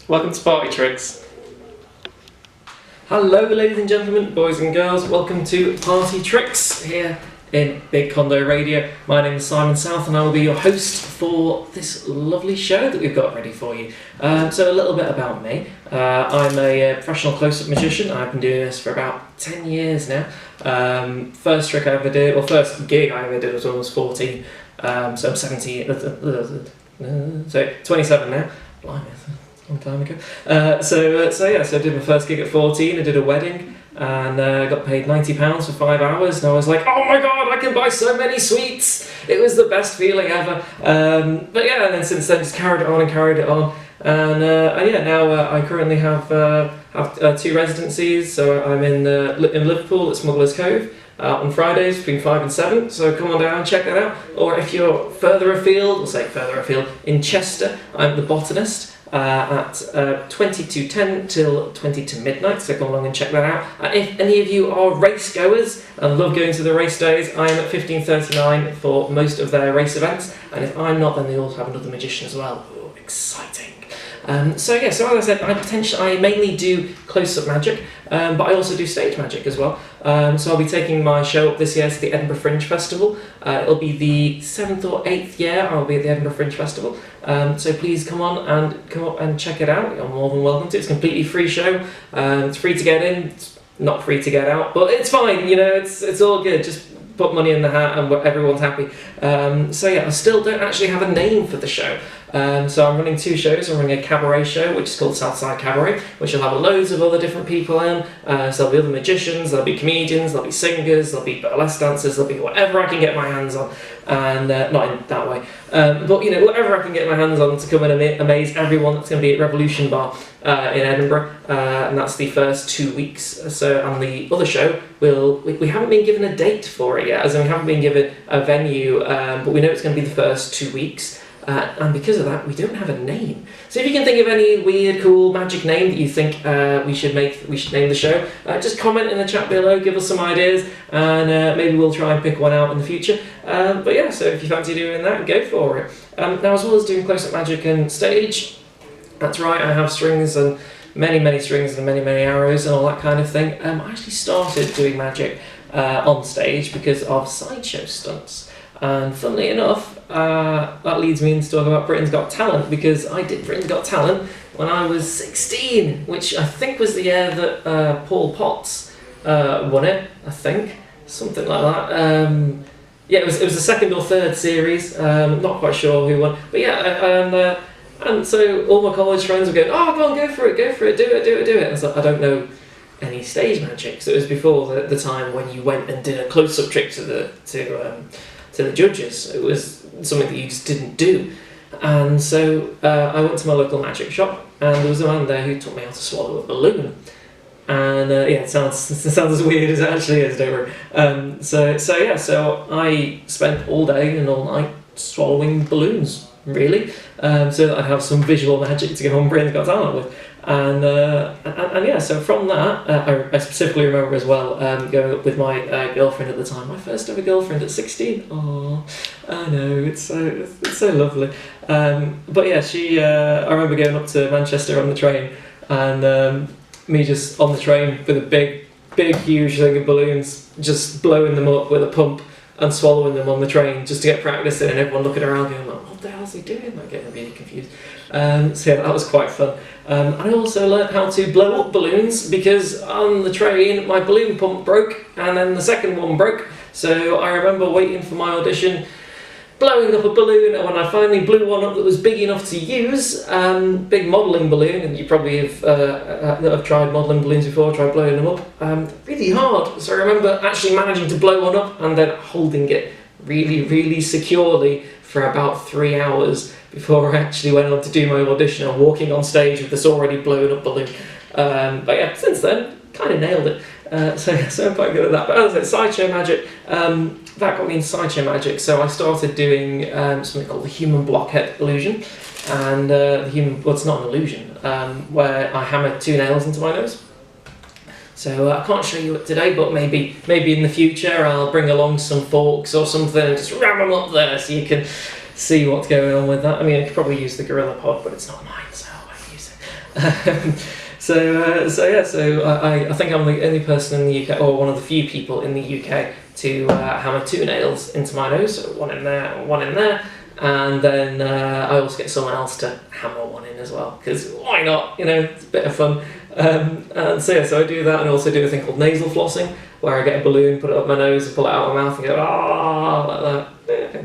Welcome to Party Tricks. Hello ladies and gentlemen, boys and girls, welcome to Party Tricks here in Big Condo Radio. My name is Simon South and I will be your host for this lovely show that we've got ready for you. So a little bit about me. I'm a professional close-up magician. I've been doing this for about 10 years now. First trick I ever did, or first gig I ever did was when I was 14. So I'm 17, so 27 now. Blimey, a long time ago. So I did my first gig at 14. I did a wedding and got paid £90 for 5 hours, and I was like, oh my god, I can buy so many sweets! It was the best feeling ever. But yeah, and then since then just carried it on. And now I currently have 2 residencies. So I'm in Liverpool at Smugglers Cove on Fridays between 5 and 7. So come on down, check that out. Or if you're further afield, in Chester, I'm the botanist at 20 to 10 till 20 to midnight. So come along and check that out. And if any of you are race goers and love going to the race days, I am at 15:39 for most of their race events. And if I'm not, then they also have another magician as well. Ooh, exciting. So as I said, I mainly do close-up magic, but I also do stage magic as well. So I'll be taking my show up this year to the Edinburgh Fringe Festival. It'll be the 7th or 8th year I'll be at the Edinburgh Fringe Festival. So please come up and check it out. You're more than welcome to. It's a completely free show. It's free to get in. It's not free to get out, but it's fine. You know, it's all good. Just put money in the hat and everyone's happy. I still don't actually have a name for the show. So I'm running 2 shows. I'm running a cabaret show, which is called Southside Cabaret, which will have loads of other different people in. So there'll be other magicians, there'll be comedians, there'll be singers, there'll be burlesque dancers, there'll be whatever I can get my hands on. And not in that way, but you know, whatever I can get my hands on to come and amaze everyone. That's going to be at Revolution Bar in Edinburgh, and that's the first 2 weeks. So, and the other show we haven't been given a date for it yet, as in we haven't been given a venue, but we know it's going to be the first 2 weeks. And because of that, we don't have a name. So if you can think of any weird, cool, magic name that you think we should name the show, just comment in the chat below, give us some ideas, and maybe we'll try and pick one out in the future. But yeah, so if you fancy doing that, go for it. Now, as well as doing close-up magic and stage, that's right, I have strings and many strings and many arrows and all that kind of thing. I actually started doing magic on stage because of sideshow stunts. And funnily enough, that leads me into talking about Britain's Got Talent, because I did Britain's Got Talent when I was 16, which I think was the year that Paul Potts won it, I think, something like that. It was the 2nd or 3rd series, not quite sure who won, but yeah, and so all my college friends were going, oh, come on, go for it, do it. And so I don't know any stage magic, so it was before the time when you went and did a close-up trick to the judges. It was something that you just didn't do. And so I went to my local magic shop, and there was a man there who taught me how to swallow a balloon. And it sounds as weird as it actually is, don't worry. So I spent all day and all night swallowing balloons, really, so that I'd have some visual magic to go on Britain's Got Talent with. So from that, I specifically remember as well going up with my girlfriend at the time, my first ever girlfriend at 16. Oh, I know, it's so lovely. But yeah, I remember going up to Manchester on the train, and me just on the train with a big huge thing of balloons, just blowing them up with a pump and swallowing them on the train just to get practice in, and everyone looking around going, like, what the hell's he doing? Like, getting really confused. That was quite fun. I also learned how to blow up balloons, because on the train my balloon pump broke and then the second one broke. So I remember waiting for my audition, blowing up a balloon, and when I finally blew one up that was big enough to use, big modelling balloon, and you probably have tried modelling balloons before, tried blowing them up, really hard. So I remember actually managing to blow one up and then holding it really securely for about 3 hours before I actually went on to do my audition and walking on stage with this already blown up balloon. But yeah, since then, kind of nailed it. So I'm quite good at that. But as I said, sideshow magic, that got me into sideshow magic. So I started doing something called the human blockhead illusion. And it's not an illusion, where I hammer 2 nails into my nose. So I can't show you it today, but maybe in the future I'll bring along some forks or something and just ram them up there so you can see what's going on with that. I mean, I could probably use the Gorilla Pod, but it's not mine, so I won't use it. I think I'm the only person in the UK, or one of the few people in the UK, to hammer 2 nails into my nose, so one in there, one in there, and then I also get someone else to hammer one in as well, because why not? It's a bit of fun. So I do that, and also do a thing called nasal flossing, where I get a balloon, put it up my nose, and pull it out of my mouth, and go like that. Yeah,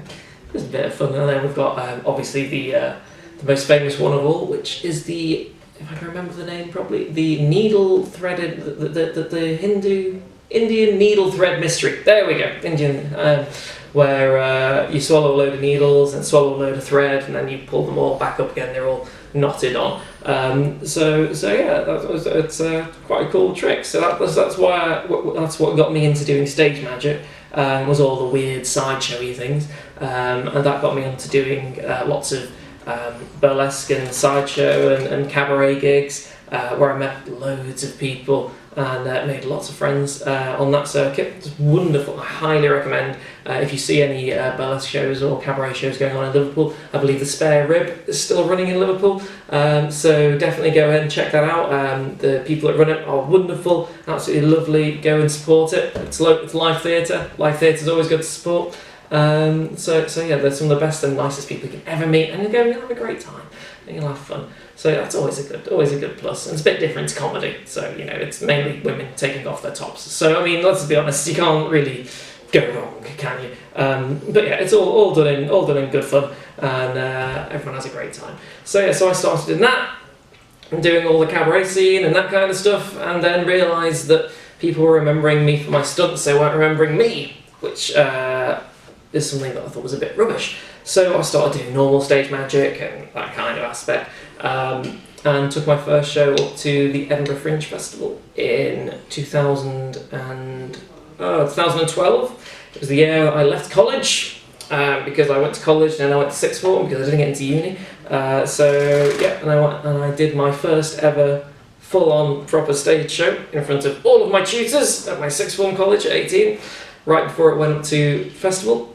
it's a bit of fun. And then we've got obviously the most famous one of all, which is the, if I can remember the name properly, the needle threaded, the Indian needle thread mystery. There we go, Indian, where you swallow a load of needles and swallow a load of thread, and then you pull them all back up again. They're all knotted on. It's quite a cool trick. So that's what got me into doing stage magic. Was all the weird sideshowy things, and that got me onto doing lots of burlesque and sideshow and cabaret gigs, where I met loads of people and made lots of friends on that circuit. It's wonderful. I highly recommend, if you see any burlesque shows or cabaret shows going on in Liverpool. I believe the Spare Rib is still running in Liverpool, so definitely go ahead and check that out. The people that run it are wonderful, absolutely lovely. Go and support it. It's live theatre. Live theatre is always good to support. They're some of the best and nicest people you can ever meet, and you'll have a great time and you'll have fun. So that's always a good plus. And it's a bit different to comedy, so it's mainly women taking off their tops. So I mean, let's be honest, you can't really go wrong, can you? But yeah, it's all done in good fun, and everyone has a great time. So I started in that, and doing all the cabaret scene and that kind of stuff, and then realised that people were remembering me for my stunts. They weren't remembering me, which is something that I thought was a bit rubbish. So I started doing normal stage magic and that kind of aspect, and took my first show up to the Edinburgh Fringe Festival in 2012. It was the year I left college, because I went to college and then I went to sixth form because I didn't get into uni. And I did my first ever full-on proper stage show in front of all of my tutors at my sixth form college at 18, right before it went up to festival.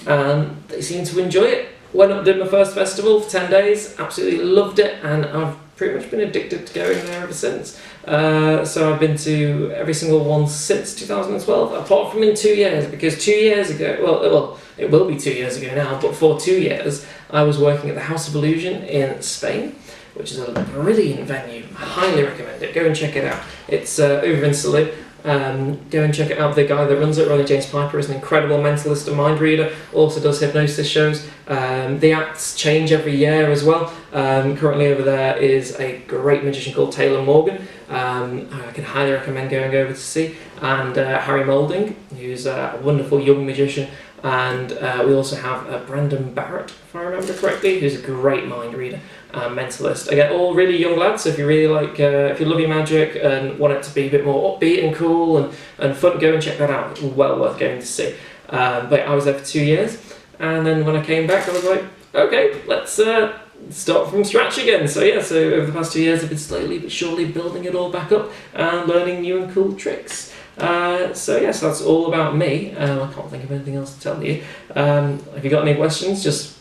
And they seemed to enjoy it. Went up and did my first festival for 10 days, absolutely loved it, and I've pretty much been addicted to going there ever since. So I've been to every single one since 2012, apart from in 2 years, because 2 years ago, well, it will be 2 years ago now, but for 2 years I was working at the House of Illusion in Spain, which is a brilliant venue. I highly recommend it. Go and check it out. It's over in Salou. Go and check it out. The guy that runs it, Ronnie James Piper, is an incredible mentalist and mind reader. Also does hypnosis shows. The acts change every year as well. Currently over there is a great magician called Taylor Morgan. I can highly recommend going over to see. And Harry Moulding, who's a wonderful young magician. And we also have Brandon Barrett, if I remember correctly, who's a great mind reader and mentalist. Again, all really young lads, so if you really like, if you love your magic and want it to be a bit more upbeat and cool and fun, go and check that out. It's well worth going to see. But I was there for 2 years, and then when I came back I was like, okay, let's start from scratch again. So over the past 2 years I've been slowly but surely building it all back up and learning new and cool tricks. So that's all about me. I can't think of anything else to tell you. If you got any questions, just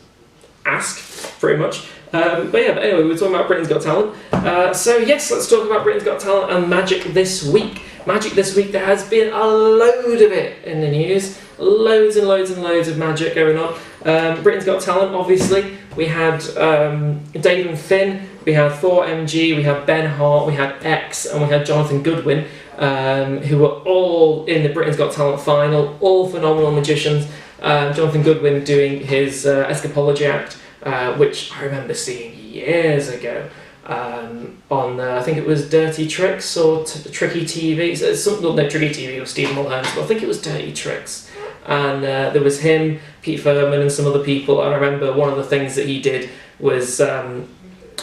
ask, pretty much. But anyway, we're talking about Britain's Got Talent. Let's talk about Britain's Got Talent and Magic this week. Magic this week, there has been a load of it in the news. Loads and loads and loads of magic going on. Britain's Got Talent, obviously. We had Dave and Finn, we had Thor MG, we had Ben Hart, we had X, and we had Jonathan Goodwin, who were all in the Britain's Got Talent final, all phenomenal magicians. Jonathan Goodwin doing his Escapology act, which I remember seeing years ago on, I think it was Dirty Tricks or Tricky TV. Tricky TV was Stephen Mulhern, but I think it was Dirty Tricks. And there was him, Pete Furman, and some other people. I remember one of the things that he did was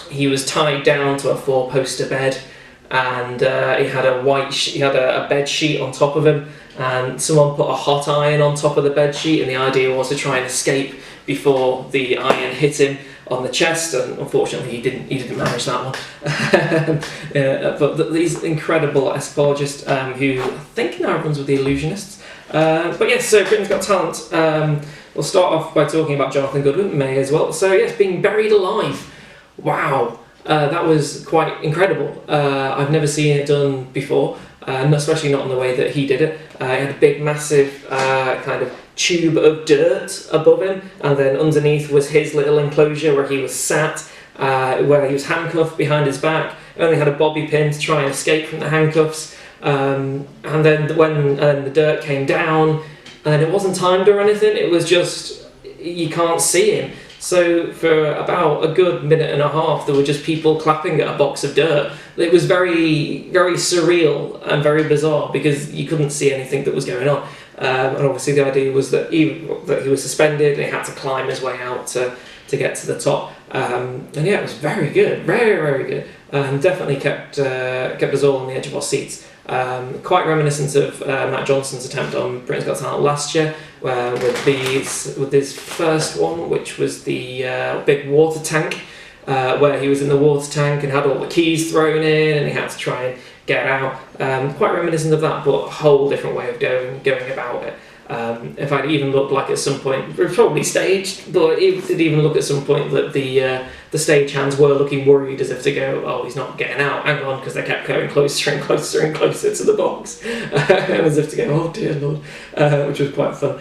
he was tied down to a 4-poster bed, and he had a bed sheet on top of him, and someone put a hot iron on top of the bed sheet, and the idea was to try and escape before the iron hit him on the chest, and unfortunately he didn't manage that one. But these incredible escapologists who I think now runs with the Illusionists. So Britain's Got Talent. We'll start off by talking about Jonathan Goodwin, may as well. So yes, being buried alive. Wow. that was quite incredible. I've never seen it done before, especially not in the way that he did it. He had a big, massive kind of tube of dirt above him, and then underneath was his little enclosure where he was sat, where he was handcuffed behind his back. Only had a bobby pin to try and escape from the handcuffs. And then when the dirt came down, and it wasn't timed or anything, it was just, you can't see him. So for about a good minute and a half, there were just people clapping at a box of dirt. It was very, very surreal and very bizarre because you couldn't see anything that was going on. And obviously the idea was that he was suspended and he had to climb his way out to get to the top. And yeah, it was very good, very, very good. Definitely kept us all on the edge of our seats. Quite reminiscent of Matt Johnson's attempt on Britain's Got Talent last year, with his first one, which was the big water tank, where he was in the water tank and had all the keys thrown in, and he had to try and get out. Quite reminiscent of that, but a whole different way of going about it. In fact, it even looked like at some point, it was probably staged, but it did even look at some point that the stagehands were looking worried, as if to go, oh, he's not getting out, hang on, because they kept going closer and closer and closer to the box, as if to go, oh dear Lord, which was quite fun.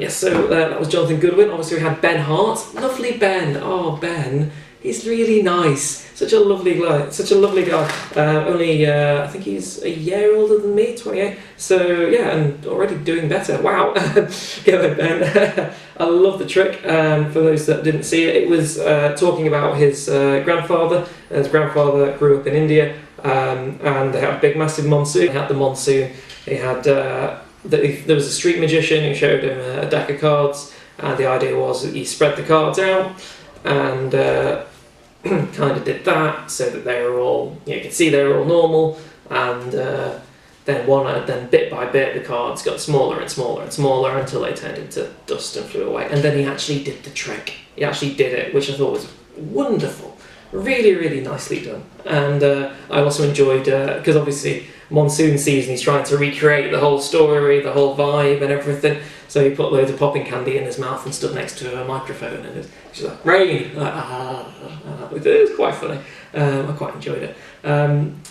So that was Jonathan Goodwin. Obviously we had Ben Hart, lovely Ben, oh Ben, he's really nice, such a lovely guy, only I think he's a year older than me, 28, so yeah, and already doing better, wow. Go ahead Ben. I love the trick. For those that didn't see it, it was talking about his grandfather. His grandfather grew up in India, and they had a big massive monsoon. He had the monsoon, he had there was a street magician who showed him a deck of cards, and the idea was that he spread the cards out and kind of did that so that they were all, you could see they were all normal, and then bit by bit the cards got smaller and smaller and smaller until they turned into dust and flew away. And then he actually did the trick. He actually did it, which I thought was wonderful. Really, really nicely done. And I also enjoyed, because obviously monsoon season, he's trying to recreate the whole story, the whole vibe and everything. So he put loads of popping candy in his mouth and stood next to a microphone, and she's like, rain! Like, it was quite funny. I quite enjoyed it.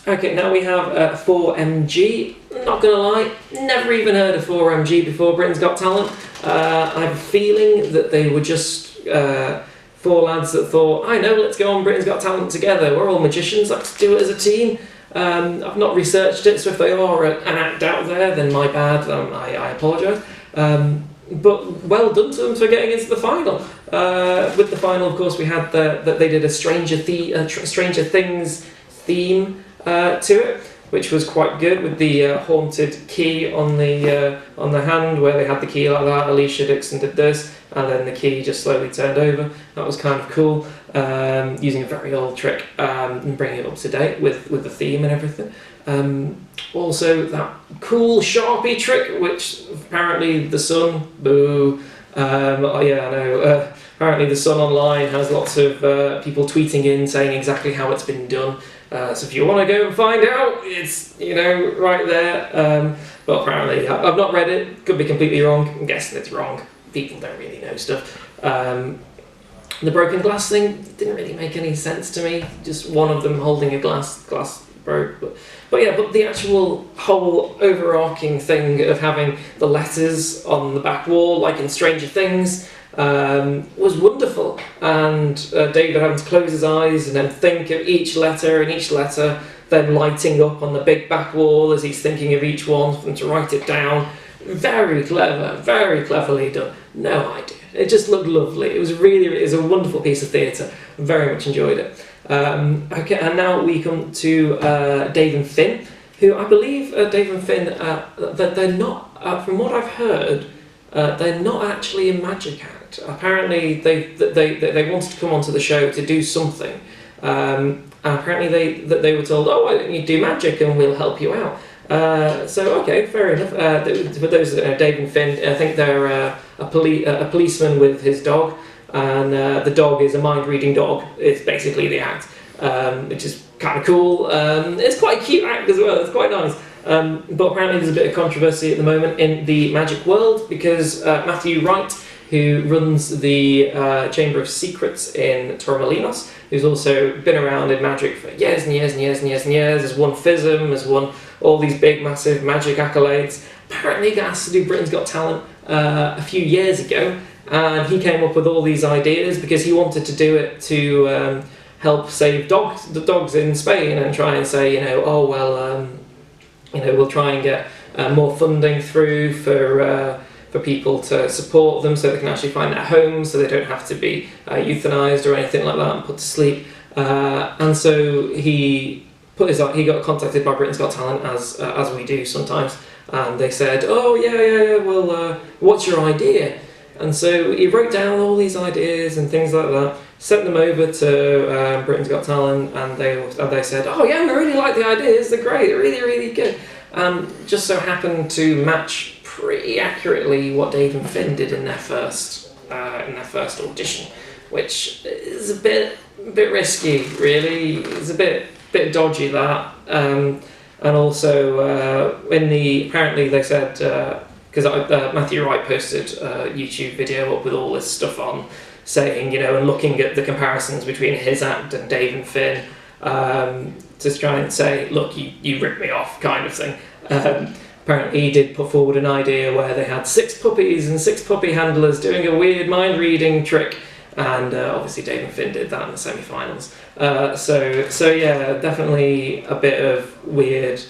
Okay, now we have 4MG. Not gonna lie, never even heard of 4MG before Britain's Got Talent. I have a feeling that they were just four lads that thought, I know, let's go on Britain's Got Talent together. We're all magicians, let's do it as a team. I've not researched it, so if they are an act out there, then my bad, I apologise. But well done to them for getting into the final. With the final, of course, we had that they did a Stranger Things theme to it, which was quite good, with the haunted key on the hand, where they had the key like that. Alicia Dixon did this, and then the key just slowly turned over. That was kind of cool, using a very old trick and bringing it up to date with the theme and everything. Also that cool Sharpie trick, which apparently the Sun, boo, oh yeah I know, apparently the Sun Online has lots of people tweeting in saying exactly how it's been done, so if you want to go and find out, it's, right there, but apparently I've not read it, could be completely wrong, I'm guessing it's wrong, people don't really know stuff. The broken glass thing didn't really make any sense to me, just one of them holding a glass broke, but the actual whole overarching thing of having the letters on the back wall, like in Stranger Things, was wonderful. And David having to close his eyes and then think of each letter, and each letter then lighting up on the big back wall as he's thinking of each one for them to write it down. Very clever, very cleverly done. No idea. It just looked lovely. It was a wonderful piece of theatre. Very much enjoyed it. Okay, and now we come to Dave and Finn, who I believe Dave and Finn, that they're not, from what I've heard, they're not actually a magic act. Apparently they wanted to come onto the show to do something. Apparently they were told, oh, why don't you do magic and we'll help you out. So okay, fair enough. For those that know Dave and Finn, I think they're a policeman with his dog, and the dog is a mind-reading dog. It's basically the act, which is kind of cool. It's quite a cute act as well. It's quite nice. But apparently there's a bit of controversy at the moment in the magic world because Matthew Wright, who runs the Chamber of Secrets in Torremolinos, who's also been around in magic for years and years and years and years and years, has won FISM, has won all these big, massive magic accolades. Apparently got asked to do Britain's Got Talent a few years ago, and he came up with all these ideas because he wanted to do it to help save the dogs in Spain, and try and say, we'll try and get more funding through for people to support them so they can actually find their homes, so they don't have to be euthanized or anything like that and put to sleep. And so he got contacted by Britain's Got Talent, as we do sometimes, and they said, well, what's your idea? And so he wrote down all these ideas and things like that, sent them over to Britain's Got Talent, and they said, oh yeah, we really like the ideas, they're great, they're really, really good. And just so happened to match pretty accurately what Dave and Finn did in their first audition, which is a bit risky, really. It's a bit dodgy, that. And also apparently they said, because Matthew Wright posted a YouTube video up with all this stuff on, saying, and looking at the comparisons between his act and Dave and Finn, to try and say, look, you ripped me off, kind of thing. Apparently he did put forward an idea where they had 6 puppies and 6 puppy handlers doing a weird mind-reading trick, and obviously Dave and Finn did that in the semi-finals. So yeah, definitely a bit of weird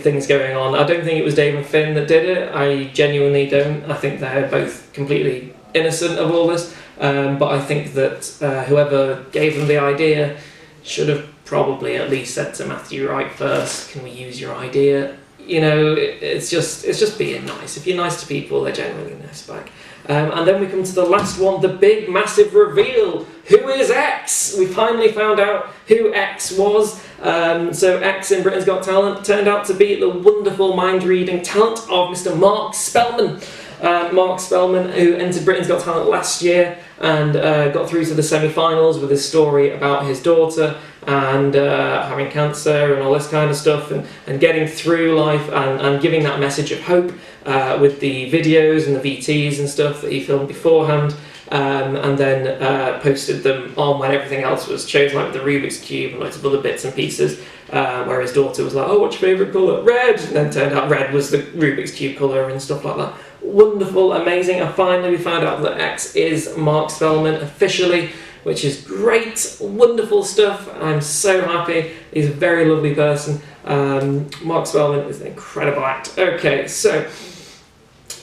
things going on. I don't think it was Dave and Finn that did it. I genuinely don't. I think they're both completely innocent of all this. But I think that whoever gave them the idea should have probably at least said to Matthew Wright first, can we use your idea? It's just being nice. If you're nice to people, they're generally nice back. And then we come to the last one, the big, massive reveal. Who is X? We finally found out who X was. So X in Britain's Got Talent turned out to be the wonderful mind-reading talent of Mr. Mark Spellman. Mark Spellman, who entered Britain's Got Talent last year and got through to the semi-finals with his story about his daughter and having cancer and all this kind of stuff, and getting through life and giving that message of hope with the videos and the VTs and stuff that he filmed beforehand, and then posted them on when everything else was chosen, like with the Rubik's Cube and loads of other bits and pieces, where his daughter was like, oh, what's your favourite colour? Red! And then turned out red was the Rubik's Cube colour and stuff like that. Wonderful, amazing, and finally we found out that X is Mark Spellman officially, which is great, wonderful stuff. I'm so happy. He's a very lovely person. Mark Spellman is an incredible act. Okay, so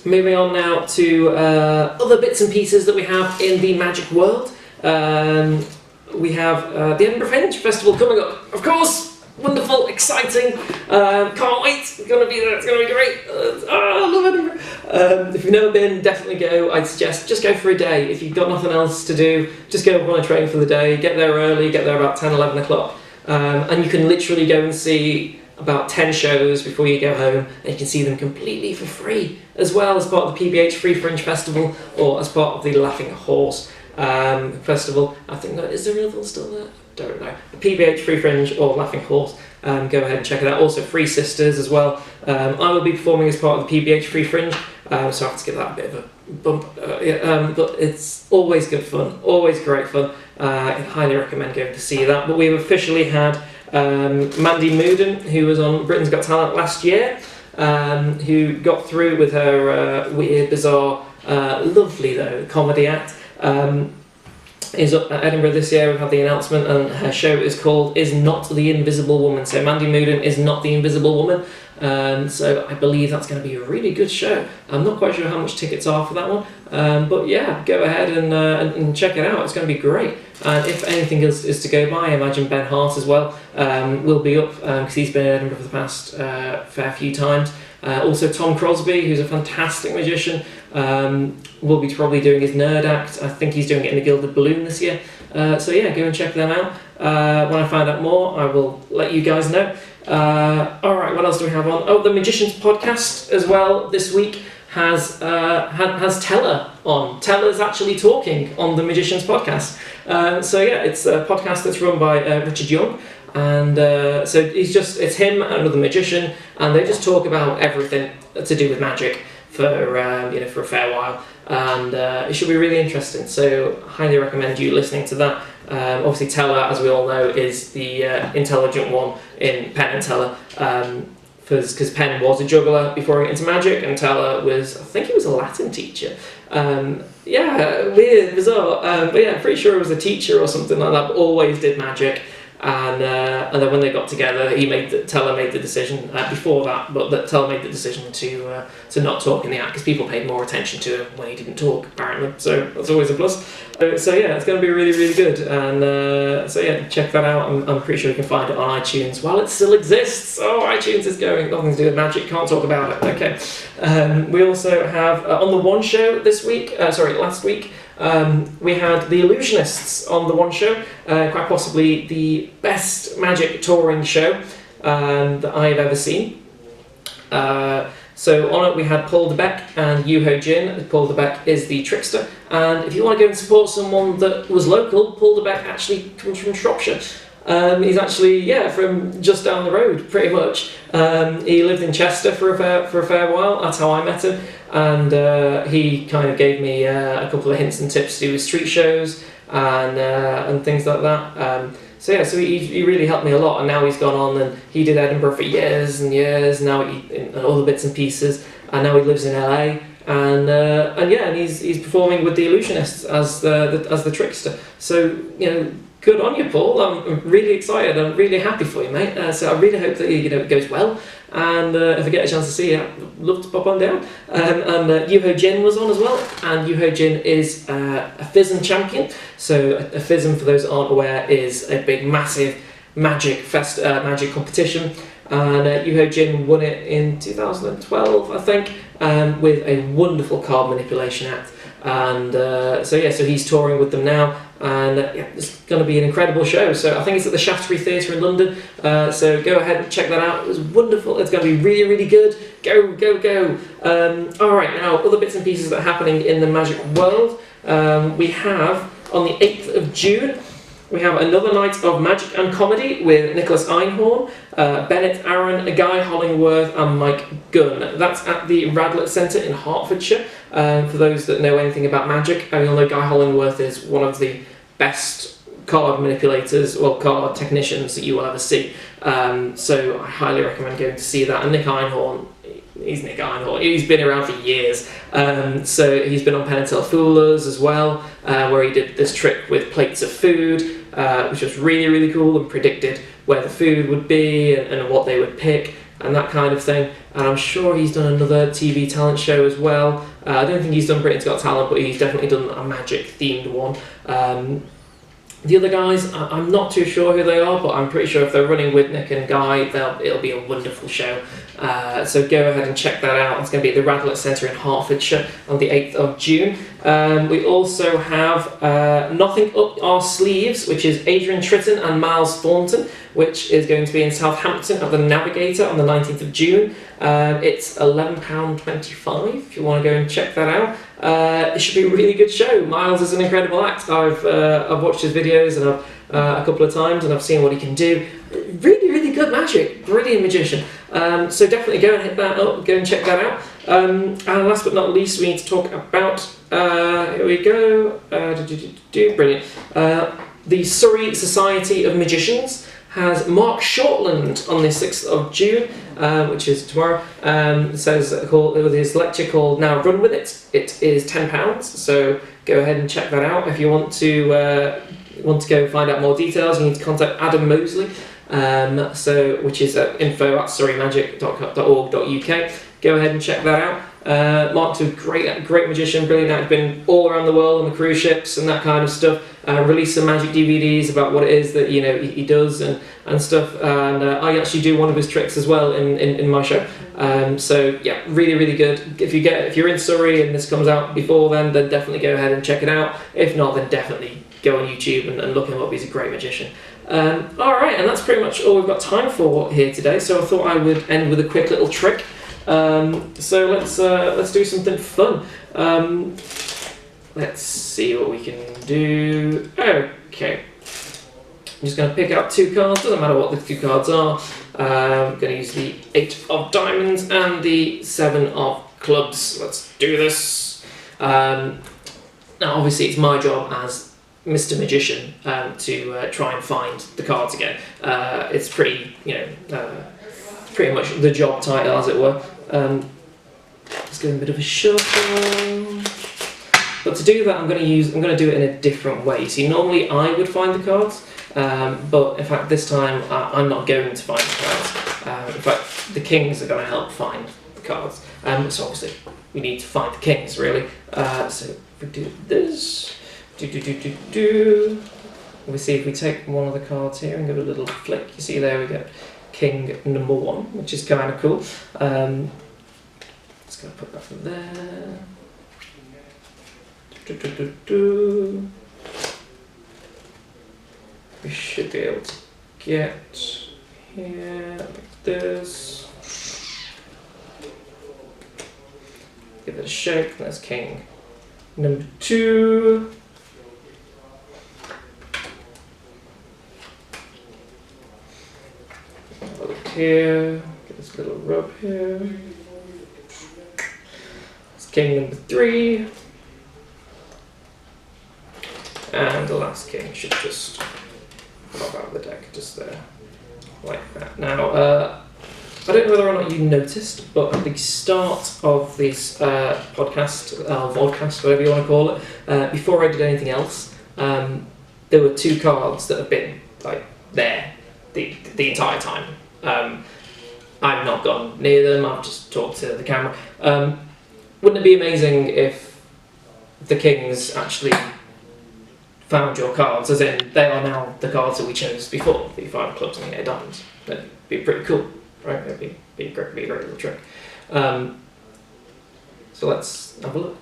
moving on now to other bits and pieces that we have in the magic world. We have the Edinburgh Fringe Festival coming up, of course. Wonderful, exciting, can't wait, it's going to be there, it's going to be great. I love Edinburgh. If you've never been, definitely go. I'd suggest just go for a day. If you've got nothing else to do, just go on a train for the day, get there early, get there about 10, 11 o'clock, and you can literally go and see about 10 shows before you go home, and you can see them completely for free, as well as part of the PBH Free Fringe Festival, or as part of the Laughing Horse Festival. I think, is there another one still there? Don't know. The PBH Free Fringe or Laughing Horse, go ahead and check it out. Also Free Sisters as well. I will be performing as part of the PBH Free Fringe, so I have to give that a bit of a bump. But it's always good fun, always great fun. I highly recommend going to see that. But we've officially had Mandy Mooden, who was on Britain's Got Talent last year, who got through with her weird, bizarre, lovely though comedy act. Is up at Edinburgh this year. We've had the announcement, and her show is called Is Not the Invisible Woman. So Mandy Mooden is not the Invisible Woman. So I believe that's going to be a really good show. I'm not quite sure how much tickets are for that one, but yeah, go ahead and check it out. It's going to be great. And if anything else is to go by, I imagine Ben Hart as well will be up, because he's been in Edinburgh for the past fair few times. Also Tom Crosby, who's a fantastic magician, will be probably doing his nerd act. I think he's doing it in the Gilded Balloon this year. So yeah, go and check them out. When I find out more, I will let you guys know. Alright, what else do we have on? Oh, the Magicians podcast as well this week has Teller on. Teller's actually talking on the Magicians podcast. So yeah, it's a podcast that's run by Richard Young. And so it's him and another magician, and they just talk about everything to do with magic for a fair while. and it should be really interesting. So highly recommend you listening to that. Obviously Teller, as we all know, is the intelligent one in Penn and Teller, because Penn was a juggler before he went into magic, and Teller was, I think he was a Latin teacher. Weird, bizarre, but yeah, I'm pretty sure he was a teacher or something like that, but always did magic. And then when they got together, Teller made the decision before that, but that Teller made the decision to not talk in the act, because people paid more attention to him when he didn't talk, apparently. So that's always a plus. So yeah, it's going to be really, really good. And so yeah, check that out. I'm pretty sure you can find it on iTunes while it still exists. Oh, iTunes is going. Nothing to do with magic. Can't talk about it. Okay. We also have on the One Show last week. We had the Illusionists on the One Show, quite possibly the best magic touring show that I've ever seen. So on it we had Paul DeBeck and Yuho Jin. Paul DeBeck is the trickster, and if you want to go and support someone that was local, Paul DeBeck actually comes from Shropshire. He's actually, from just down the road, pretty much. He lived in Chester for a fair while. That's how I met him, and he kind of gave me a couple of hints and tips to do with street shows and things like that. So he really helped me a lot, and now he's gone on and he did Edinburgh for years and years. Now and all the bits and pieces, and now he lives in LA. And he's performing with the Illusionists as the trickster. So good on you, Paul. I'm really excited. I'm really happy for you, mate. So I really hope that it goes well. And if I get a chance to see you, I'd love to pop on down. And Yuho Jin was on as well. And Yuho Jin is a FISM champion. So a FISM, for those that aren't aware, is a big, massive magic competition. And Yuho Jin won it in 2012, I think, with a wonderful card manipulation act. And so he's touring with them now, and it's going to be an incredible show. So I think it's at the Shaftesbury Theatre in London, so go ahead and check that out. It was wonderful. It's going to be really, really good. Go. Alright, now other bits and pieces that are happening in the magic world. We have on the 8th of June, we have another night of magic and comedy with Nicholas Einhorn, Bennett Aaron, Guy Hollingworth and Mike Gunn. That's at the Radlett Centre in Hertfordshire. For those that know anything about magic, you'll know Guy Hollingworth is one of the best card manipulators, card technicians that you will ever see. So I highly recommend going to see that. And Nick Einhorn, he's Nick Einhorn. He's been around for years. So he's been on Penn and Teller Foolers as well, where he did this trick with plates of food, which was really, really cool, and predicted where the food would be and what they would pick and that kind of thing. And I'm sure he's done another TV talent show as well. I don't think he's done Britain's Got Talent, but he's definitely done a magic themed one. The other guys, I'm not too sure who they are, but I'm pretty sure if they're running with Nick and Guy, it'll be a wonderful show. So go ahead and check that out. It's going to be at the Radlett Centre in Hertfordshire on the 8th of June. We also have Nothing Up Our Sleeves, which is Adrian Tritton and Miles Thornton, which is going to be in Southampton at the Navigator on the 19th of June. It's £11.25 if you want to go and check that out. It should be a really good show. Miles is an incredible act. I've watched his videos and a couple of times, and I've seen what he can do. Really, really good magic. Brilliant magician. So definitely go and hit that up. Go and check that out. And last but not least, we need to talk about. Here we go. Brilliant. The Surrey Society of Magicians has Mark Shortland on the 6th of June, which is tomorrow. With his lecture called "Now Run With It." It is £10, so go ahead and check that out. If you want to go find out more details, you need to contact Adam Mosley, which is info@surreymagic.org.uk. Go ahead and check that out. Mark's a great magician, brilliant act, been all around the world on the cruise ships and that kind of stuff. Released some magic DVDs about what it is that he does and stuff. And I actually do one of his tricks as well in my show. So yeah, really, really good. If you're in Surrey and this comes out before then definitely go ahead and check it out. If not, then definitely go on YouTube and look him up. He's a great magician. Alright, and that's pretty much all we've got time for here today. So I thought I would end with a quick little trick. So let's do something fun. Let's see what we can do. Okay, I'm just going to pick out two cards. Doesn't matter what the two cards are. I'm going to use the 8 of diamonds and the 7 of clubs. Let's do this. Now, obviously, it's my job as Mr. Magician to try and find the cards again. It's pretty, pretty much the job title, as it were. Let's give it a bit of a shuffle. But to do that, I'm going to do it in a different way. See, normally I would find the cards, but in fact this time I'm not going to find the cards. In fact, the kings are going to help find the cards. So obviously we need to find the kings, really. So if we do this, we see if we take one of the cards here and give it a little flick. You see there we go, king number 1, which is kind of cool. Just going to put that there. We should be able to get here like this. Give it a shake. That's king number 2. Have a look here. Get this little rub here. It's king number 3. And the last king should just pop out of the deck, just there, like that. Now, I don't know whether or not you noticed, but at the start of this podcast, vodcast, whatever you want to call it, before I did anything else, there were 2 cards that have been like there the entire time. I've not gone near them. I've just talked to the camera. Wouldn't it be amazing if the kings actually found your cards, as in they are now the cards that we chose before, the 5 of clubs and the 8 of diamonds? That'd be pretty cool, right? That'd be a great little trick. So let's have a look.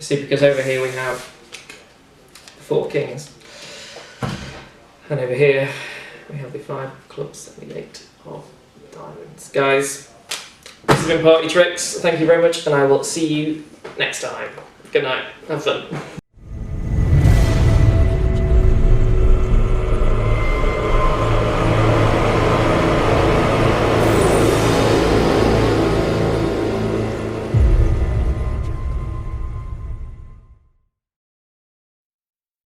See, because over here we have the 4 kings, and over here we have the 5 of clubs and the 8 of diamonds. Guys, this has been Party Tricks. Thank you very much, and I will see you next time. Good night. Have fun.